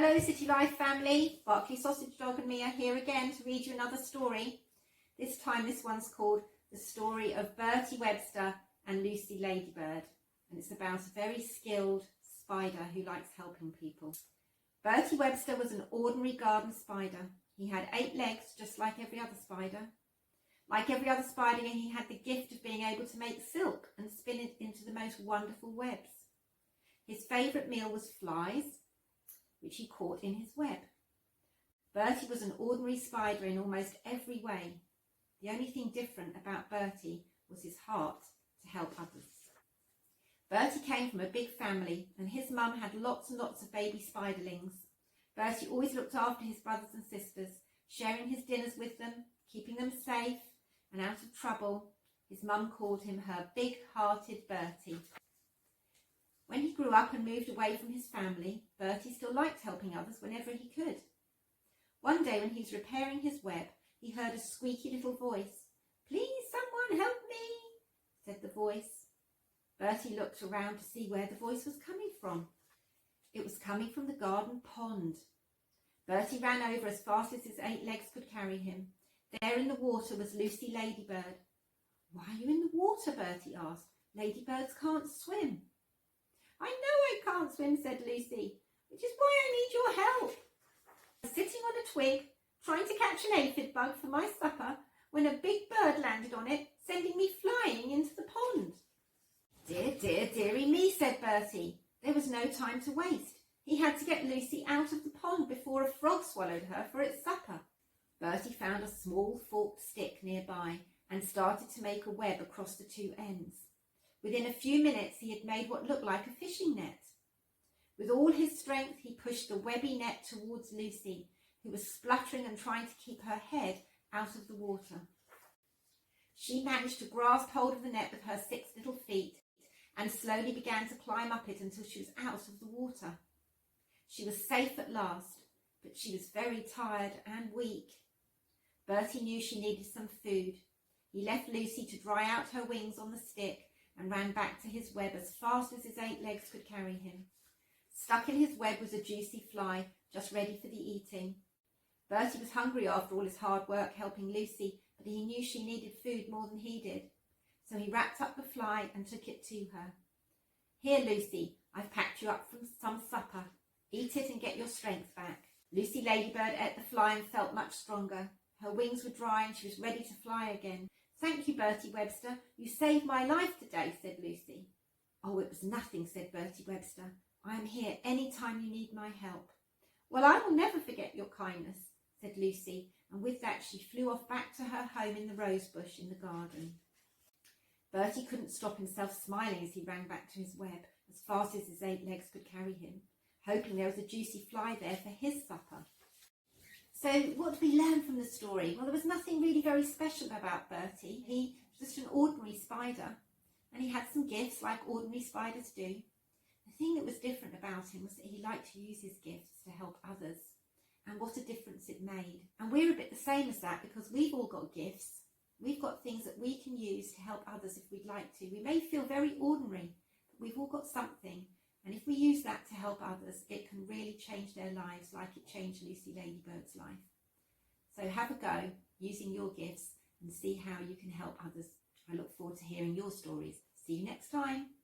Hello City Life family, Barkley Sausage Dog and me are here again to read you another story. This time this one's called The Story of Bertie Webster and Lucy Ladybird, and it's about a very skilled spider who likes helping people. Bertie Webster was an ordinary garden spider. He had 8 legs just like every other spider. Like every other spider, he had the gift of being able to make silk and spin it into the most wonderful webs. His favourite meal was flies, which he caught in his web. Bertie was an ordinary spider in almost every way. The only thing different about Bertie was his heart to help others. Bertie came from a big family and his mum had lots and lots of baby spiderlings. Bertie always looked after his brothers and sisters, sharing his dinners with them, keeping them safe and out of trouble. His mum called him her big-hearted Bertie. When he grew up and moved away from his family, Bertie still liked helping others whenever he could. One day when he was repairing his web, he heard a squeaky little voice. "Please, someone help me," said the voice. Bertie looked around to see where the voice was coming from. It was coming from the garden pond. Bertie ran over as fast as his 8 legs could carry him. There in the water was Lucy Ladybird. "Why are you in the water?" Bertie asked. "Ladybirds can't swim." "I know I can't swim," said Lucy, "which is why I need your help. I was sitting on a twig, trying to catch an aphid bug for my supper, when a big bird landed on it, sending me flying into the pond." "Dear, dear, dearie me," said Bertie. There was no time to waste. He had to get Lucy out of the pond before a frog swallowed her for its supper. Bertie found a small forked stick nearby and started to make a web across the 2 ends. Within a few minutes he had made what looked like a fishing net. With all his strength he pushed the webby net towards Lucy, who was spluttering and trying to keep her head out of the water. She managed to grasp hold of the net with her 6 little feet and slowly began to climb up it until she was out of the water. She was safe at last, but she was very tired and weak. Bertie knew she needed some food. He left Lucy to dry out her wings on the stick and ran back to his web as fast as his 8 legs could carry him. Stuck in his web was a juicy fly, just ready for the eating. Bertie was hungry after all his hard work helping Lucy, but he knew she needed food more than he did. So he wrapped up the fly and took it to her. "Here, Lucy, I've packed you up from some supper. Eat it and get your strength back." Lucy Ladybird ate the fly and felt much stronger. Her wings were dry and she was ready to fly again. "Thank you, Bertie Webster. You saved my life today," said Lucy. "Oh, it was nothing," said Bertie Webster. "I am here any time you need my help." "Well, I will never forget your kindness," said Lucy, and with that she flew off back to her home in the rose bush in the garden. Bertie couldn't stop himself smiling as he ran back to his web as fast as his 8 legs could carry him, hoping there was a juicy fly there for his supper. So what did we learn from the story? Well, there was nothing really very special about Bertie. He was just an ordinary spider, and he had some gifts like ordinary spiders do. The thing that was different about him was that he liked to use his gifts to help others, and what a difference it made. And we're a bit the same as that, because we've all got gifts. We've got things that we can use to help others if we'd like to. We may feel very ordinary, but we've all got something. And if we use that to help others, it can really change their lives like it changed Lucy Ladybird's life. So have a go using your gifts and see how you can help others. I look forward to hearing your stories. See you next time.